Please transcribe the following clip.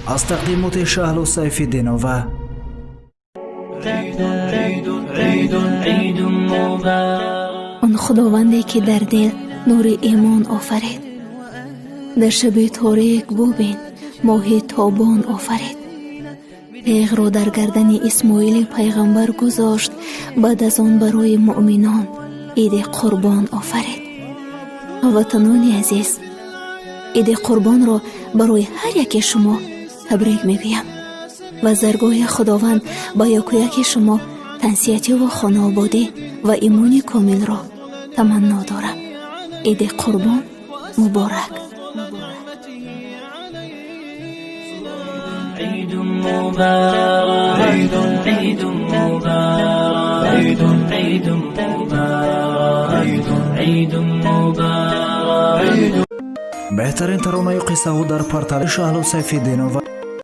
از تقدیمات شهلا سیف‌الدین‌آوا. آن خداوندی که در دل نور ایمان آفرید، در شب تاریک ببین ماه تابان آفرید. تیغ را در گردن اسماعیل پیغمبر گذاشت، بعد از آن برای مؤمنان عید قربان آفرید. وطنان عزیز، عید قربان را برای هر یک شما تبریک میگویم و از درگاه خداوند با یک شما تنسیتی و خانوادگی و ایمان کامل را تمنا دارم. عید قربان مبارک. عيد مبارك عيد مبارك عيد مبارك عيد مبارك. بهترین ترانه قصه ها در پرتر شهلا سیف‌الدین‌آوا.